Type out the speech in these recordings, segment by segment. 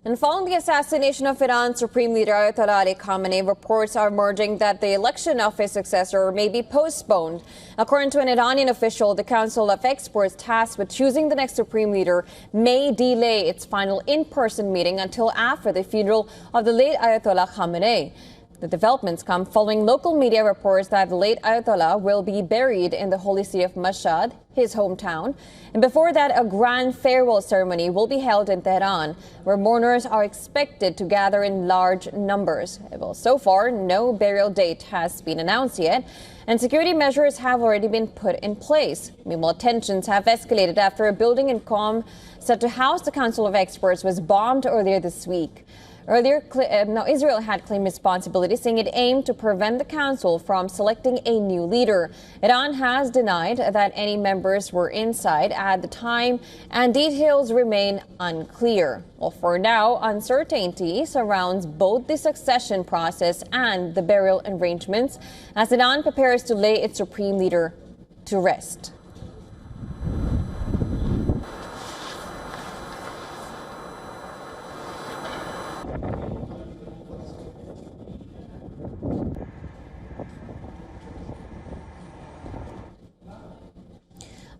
And following the assassination of Iran's Supreme Leader Ayatollah Ali Khamenei, reports are emerging that the election of his successor may be postponed. According to an Iranian official, the Council of Experts tasked with choosing the next Supreme Leader may delay its final in-person meeting until after the funeral of the late Ayatollah Khamenei. The developments come following local media reports that the late Ayatollah will be buried in the holy city of Mashhad, his hometown. And before that, a grand farewell ceremony will be held in Tehran, where mourners are expected to gather in large numbers. Well, so far, no burial date has been announced yet, and security measures have already been put in place. Meanwhile, tensions have escalated after a building in Qom set to house the Council of Experts was bombed earlier this week. Earlier, Israel had claimed responsibility, saying it aimed to prevent the council from selecting a new leader. Iran has denied that any members were inside at the time, and details remain unclear. Well, for now, uncertainty surrounds both the succession process and the burial arrangements as Iran prepares to lay its supreme leader to rest.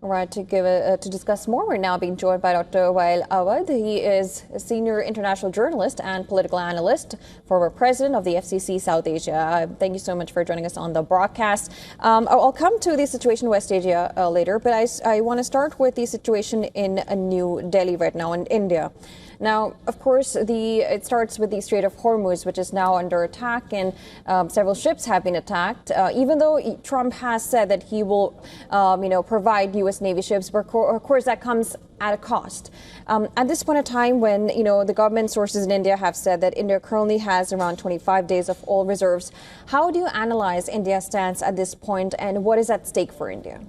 All right, to discuss more, we're now being joined by Dr. Wael Awad. He is a senior international journalist and political analyst, former president of the FCC South Asia. Thank you so much for joining us on the broadcast. I'll come to the situation in West Asia later, but I want to start with the situation in New Delhi right now in India. Now, of course, it starts with the Strait of Hormuz, which is now under attack, and several ships have been attacked. Even though Trump has said that he will, provide U.S. Navy ships, but of course that comes at a cost. At this point in time, when the government sources in India have said that India currently has around 25 days of oil reserves, how do you analyze India's stance at this point, and what is at stake for India?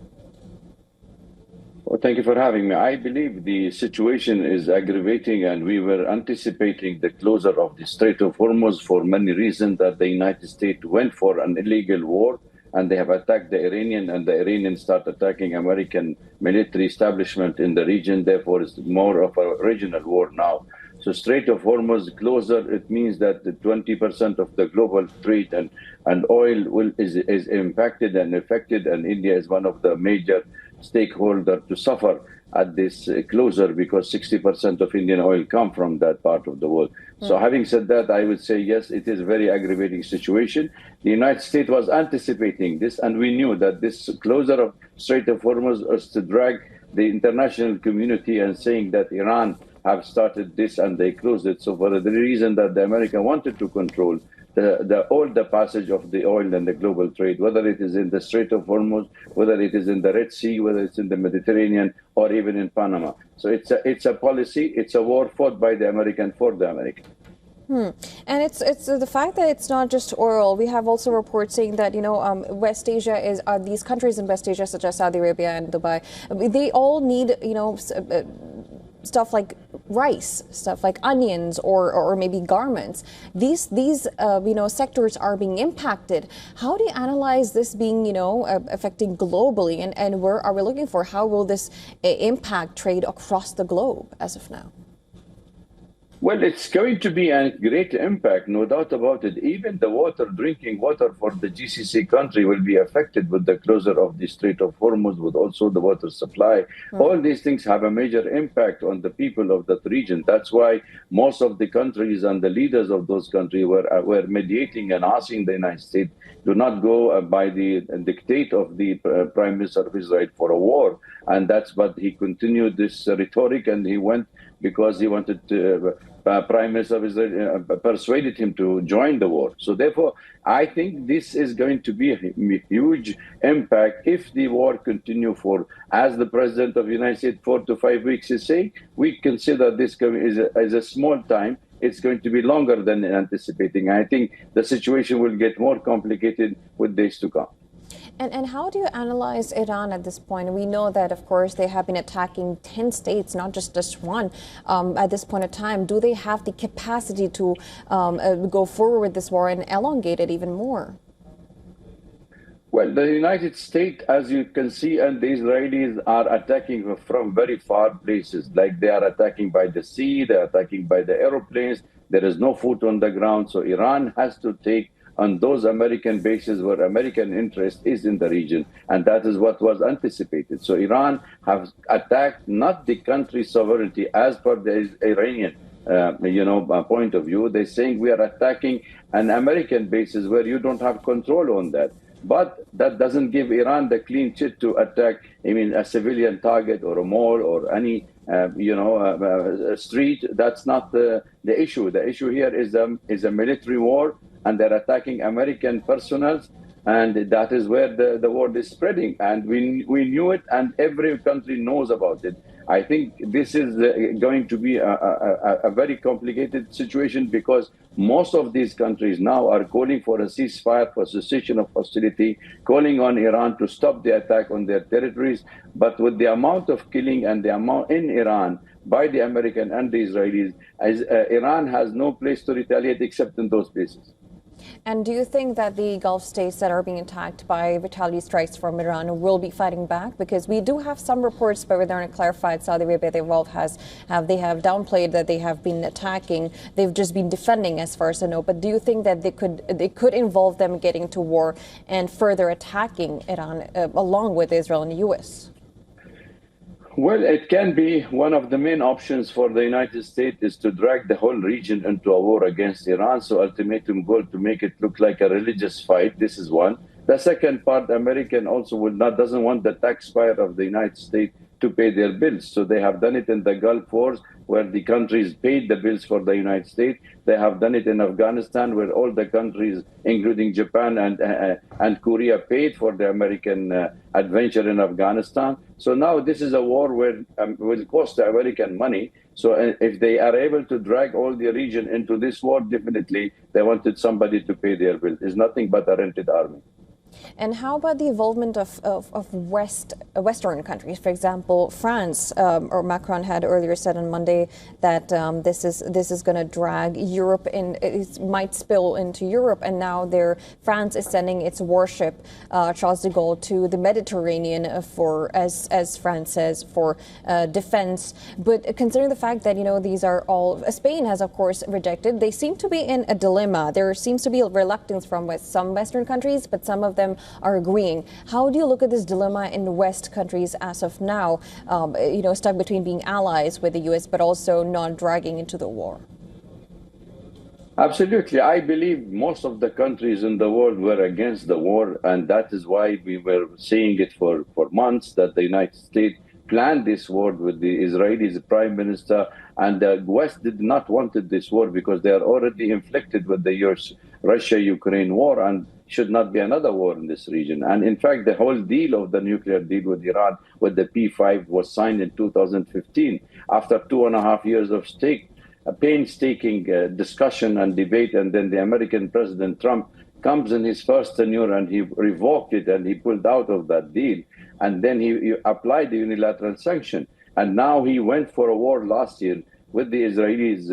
Well, thank you for having me. I believe the situation is aggravating, and we were anticipating the closure of the Strait of Hormuz for many reasons, that the United States went for an illegal war, and they have attacked the Iranian, and the Iranians start attacking American military establishment in the region. Therefore, it's more of a regional war now. So Strait of Hormuz closer, it means that the 20% of the global trade and oil is impacted and affected, and India is one of the major stakeholder to suffer at this closure, because 60% of Indian oil come from that part of the world. So having said that, I would say, yes, it is a very aggravating situation. The United States was anticipating this, and we knew that this closure of Strait of Hormuz was to drag the international community and saying that Iran have started this and they closed it. So for the reason that the America wanted to control all the passage of the oil and the global trade, whether it is in the Strait of Hormuz, whether it is in the Red Sea, whether it's in the Mediterranean, or even in Panama. So it's a policy, it's a war fought by the American for the American. And it's the fact that it's not just oil. We have also reports saying that West Asia is these countries in West Asia, such as Saudi Arabia and Dubai, they all need stuff like rice, stuff like onions, or maybe garments. These sectors are being impacted. How do you analyze this being affecting globally, and where are we looking for? How will this impact trade across the globe as of now? Well, it's going to be a great impact, no doubt about it. Even the drinking water for the GCC country will be affected with the closure of the Strait of Hormuz, with also the water supply. All these things have a major impact on the people of that region. That's why most of the countries and the leaders of those countries were mediating and asking the United States to not go by the dictate of the Prime Minister of Israel for a war. And that's what he continued this rhetoric, and he went because he wanted to. Prime Minister of Israel persuaded him to join the war. So therefore, I think this is going to be a huge impact if the war continue for, as the President of the United States, 4 to 5 weeks is saying. We consider this as a small time. It's going to be longer than anticipating. I think the situation will get more complicated with days to come. And how do you analyze Iran at this point? We know that, of course, they have been attacking 10 states, not just one, at this point in time. Do they have the capacity to go forward with this war and elongate it even more? Well, the United States, as you can see, and the Israelis are attacking from very far places. Like they are attacking by the sea, they are attacking by the aeroplanes. There is no foot on the ground. So Iran has to take on those American bases where American interest is in the region. And that is what was anticipated. So Iran has attacked not the country's sovereignty as per the Iranian point of view. They're saying we are attacking an American bases where you don't have control on that. But that doesn't give Iran the clean chit to attack, a civilian target or a mall or any, a street. That's not the issue. The issue here is a military war, and they're attacking American personnel. And that is where the war is spreading. And we knew it, and every country knows about it. I think this is going to be a very complicated situation because most of these countries now are calling for a ceasefire, for cessation of hostility, calling on Iran to stop the attack on their territories. But with the amount of killing and the amount in Iran by the American and the Israelis, Iran has no place to retaliate except in those places. And do you think that the Gulf states that are being attacked by retaliatory strikes from Iran will be fighting back? Because we do have some reports, but they're not clarified. Saudi Arabia, they have downplayed that they have been attacking. They've just been defending, as far as I know. But do you think that they could involve them getting to war and further attacking Iran along with Israel and the U.S.? Well, it can be one of the main options for the United States is to drag the whole region into a war against Iran. So ultimatum goal to make it look like a religious fight. This is one. The second part, American also doesn't want the taxpayer of the United States to pay their bills. So they have done it in the Gulf Wars, where the countries paid the bills for the United States. They have done it in Afghanistan, where all the countries, including Japan and Korea, paid for the American adventure in Afghanistan. So now this is a war where will cost the American money. So if they are able to drag all the region into this war, definitely they wanted somebody to pay their bills. It's nothing but a rented army. And how about the involvement of Western countries? For example, France, or Macron had earlier said on Monday that this is going to drag Europe in. It might spill into Europe, and now France is sending its warship Charles de Gaulle to the Mediterranean for, as France says, for defense. But considering the fact that these are all Spain has of course rejected, they seem to be in a dilemma. There seems to be reluctance from some Western countries, but some of them are agreeing. How do you look at this dilemma in the West countries as of now, stuck between being allies with the U.S. but also not dragging into the war? Absolutely. I believe most of the countries in the world were against the war, and that is why we were seeing it for months that the United States planned this war with the Israeli prime minister, and the West did not want this war because they are already inflicted with the Russia-Ukraine war, and should not be another war in this region. And in fact, the whole deal of the nuclear deal with Iran, with the P5, was signed in 2015 after 2.5 years of painstaking discussion and debate. And then the American President Trump comes in his first tenure and he revoked it and he pulled out of that deal. And then he applied the unilateral sanction. And now he went for a war last year with the Israelis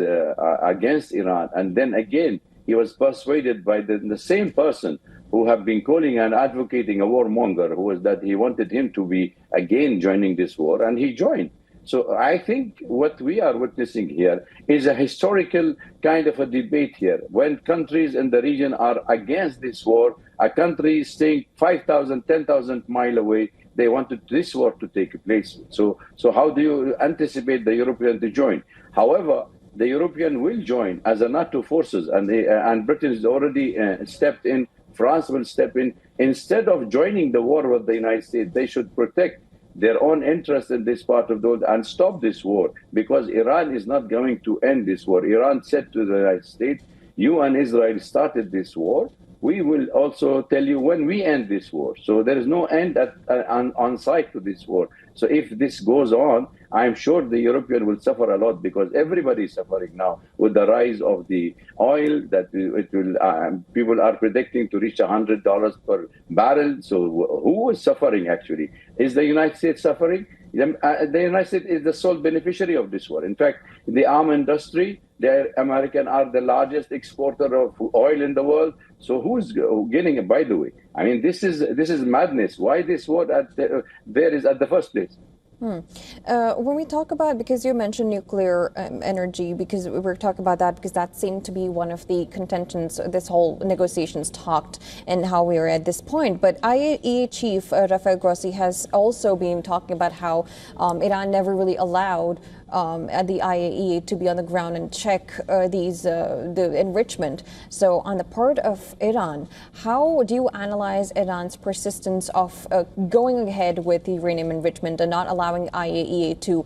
against Iran. And then again, he was persuaded by the same person who have been calling and advocating a warmonger, who was that he wanted him to be again joining this war, and he joined. So I think what we are witnessing here is a historical kind of a debate here. When countries in the region are against this war, a country staying 5,000, 10,000 miles away, they wanted this war to take place. So how do you anticipate the European to join? However, the European will join as a NATO forces, and Britain has already stepped in. France will step in. Instead of joining the war with the United States, they should protect their own interest in this part of the world and stop this war, because Iran is not going to end this war. Iran said to the United States, you and Israel started this war. We will also tell you when we end this war. So there is no end on sight to this war. So if this goes on, I'm sure the European will suffer a lot, because everybody is suffering now with the rise of the oil that it will. People are predicting to reach $100 per barrel. So who is suffering actually? Is the United States suffering? The United States is the sole beneficiary of this war. In fact, the arm industry The American are the largest exporter of oil in the world. So who's getting it? By the way, I mean, this is madness. Why this war there is at the first place? When we talk about, because you mentioned nuclear energy, because we were talking about that, because that seemed to be one of the contentions, this whole negotiations talked and how we are at this point. But IAEA Chief Rafael Grossi has also been talking about how Iran never really allowed the IAEA to be on the ground and check the enrichment. So on the part of Iran, how do you analyze Iran's persistence of going ahead with the uranium enrichment and not allowing IAEA to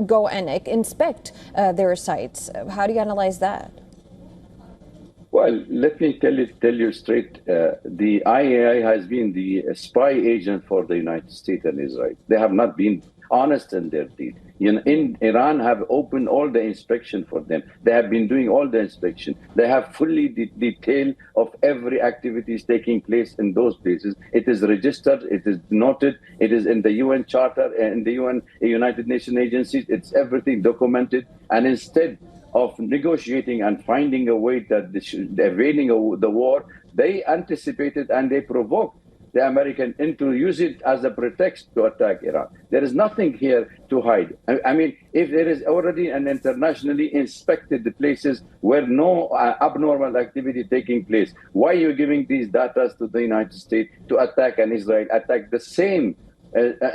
go and inspect their sites? How do you analyze that? Well, let me tell you straight. The IAEA has been the spy agent for the United States and Israel. They have not been honest in their deal. In Iran have opened all the inspection for them. They have been doing all the inspection. They have fully detail of every activities taking place in those places. It is registered, it is noted, it is in the UN Charter and the UN United Nations agencies. It's everything documented. And instead of negotiating and finding a way that evading the war, they anticipated and they provoked the American into use it as a pretext to attack Iran. There is nothing here to hide. I mean, if there is already an internationally inspected places where no abnormal activity taking place, why are you giving these data to the United States to attack and Israel attack the same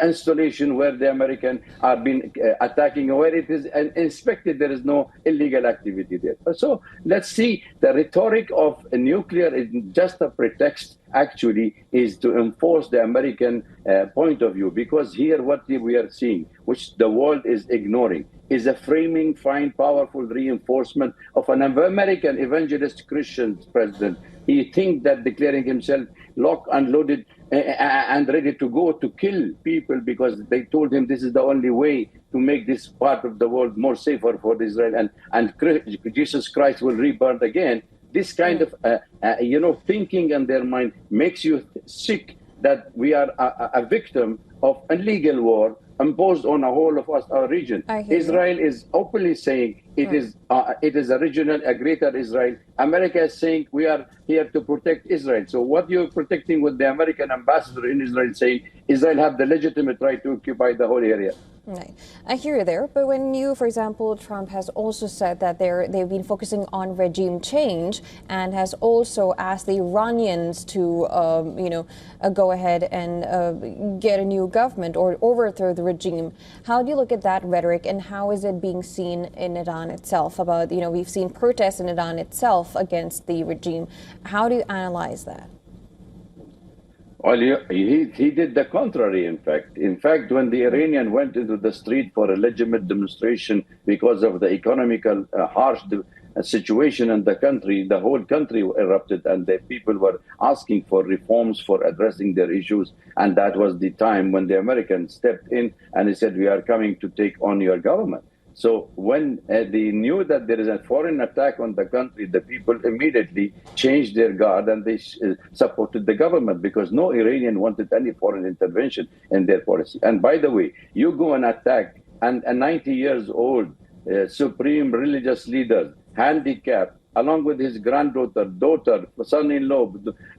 installation where the American are been attacking, where it is inspected, there is no illegal activity there. So let's see, the rhetoric of nuclear is just a pretext, actually, is to enforce the American point of view, because here what we are seeing, which the world is ignoring, is a framing, fine, powerful reinforcement of an American evangelist Christian president. He thinks that declaring himself locked and loaded and ready to go to kill people because they told him this is the only way to make this part of the world more safer for Israel, and Jesus Christ will rebirth again. This kind of thinking in their mind makes you sick that we are a victim of a legal war imposed on a whole of us, our region. Israel is openly saying it is a regional, a greater Israel. America is saying we are here to protect Israel. So what you're protecting with the American ambassador in Israel saying Israel have the legitimate right to occupy the whole area. Right. I hear you there, but when you, for example, Trump has also said that they've been focusing on regime change and has also asked the Iranians to, go ahead and get a new government or overthrow the regime. How do you look at that rhetoric, and how is it being seen in Iran itself? About, we've seen protests in Iran itself against the regime. How do you analyze that? Well, he did the contrary, in fact. In fact, when the Iranian went into the street for a legitimate demonstration because of the economical harsh situation in the country, the whole country erupted and the people were asking for reforms for addressing their issues. And that was the time when the Americans stepped in and he said, we are coming to take on your government. So when they knew that there is a foreign attack on the country, the people immediately changed their guard and they supported the government, because no Iranian wanted any foreign intervention in their policy. And by the way, you go and attack a 90 years old supreme religious leader, handicapped, along with his granddaughter, daughter, son-in-law,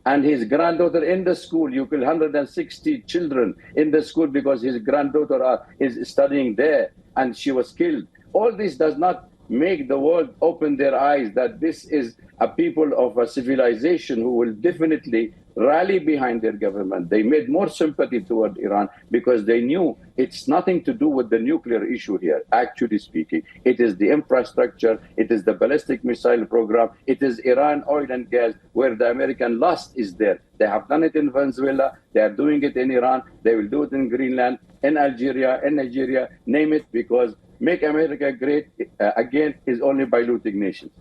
and his granddaughter in the school. You kill 160 children in the school because his granddaughter is studying there and she was killed. All this does not make the world open their eyes that this is a people of a civilization who will definitely rally behind their government. They made more sympathy toward Iran because they knew it's nothing to do with the nuclear issue here, actually speaking. It is the infrastructure, it is the ballistic missile program, it is Iran oil and gas, where the American lust is there. They have done it in Venezuela, they are doing it in Iran, they will do it in Greenland, in Algeria, in Nigeria, name it, because make America great again is only by looting nations.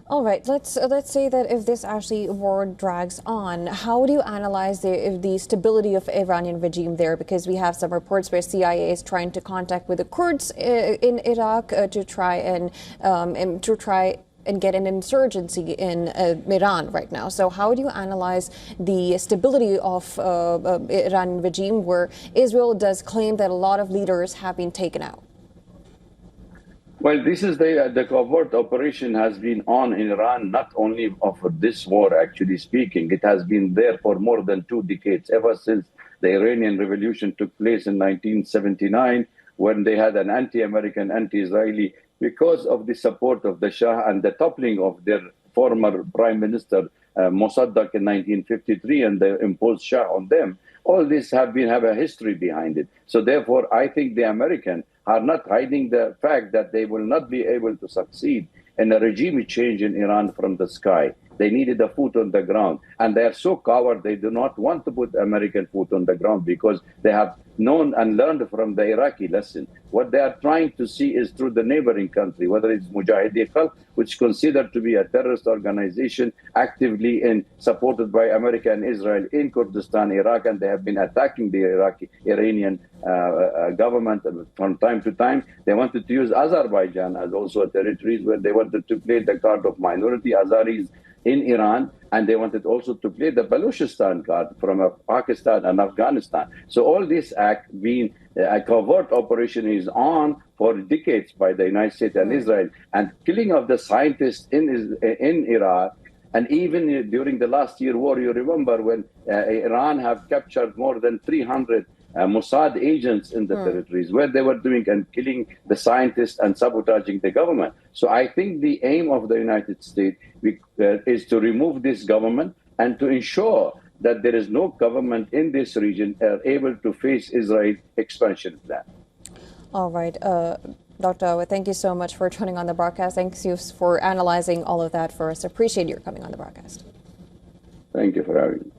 All right, let's say that if this actually war drags on, how do you analyze the stability of Iranian regime there? Because we have some reports where CIA is trying to contact with the Kurds in Iraq to try and get an insurgency in Iran right now. So how do you analyze the stability of Iranian regime, where Israel does claim that a lot of leaders have been taken out? Well, this is the covert operation has been on in Iran, not only of this war, actually speaking. It has been there for more than 2 decades, ever since the Iranian Revolution took place in 1979, when they had an anti-American, anti-Israeli, because of the support of the Shah and the toppling of their former Prime Minister, Mossadegh, in 1953, and the imposed Shah on them. All this have a history behind it. So therefore, I think the Americans are not hiding the fact that they will not be able to succeed in a regime change in Iran from the sky. They needed a foot on the ground. And they are so coward, they do not want to put American foot on the ground because they have known and learned from the Iraqi lesson. What they are trying to see is through the neighboring country, whether it's Mujahideen Khalq, which is considered to be a terrorist organization actively supported by America and Israel in Kurdistan, Iraq, and they have been attacking the Iranian government from time to time. They wanted to use Azerbaijan as also a territory where they wanted to play the card of minority Azeris in Iran, and they wanted also to play the Balochistan card from Pakistan and Afghanistan. So all this act being a covert operation is on for decades by the United States and Israel, and killing of the scientists in Iraq. And even during the last year war, you remember when Iran have captured more than 300 Mossad agents in the territories where they were doing and killing the scientists and sabotaging the government. So I think the aim of the United States is to remove this government and to ensure that there is no government in this region able to face Israel's expansion plan. All right. Dr. Awad, thank you so much for turning on the broadcast. Thanks you for analyzing all of that for us. Appreciate your coming on the broadcast. Thank you for having me.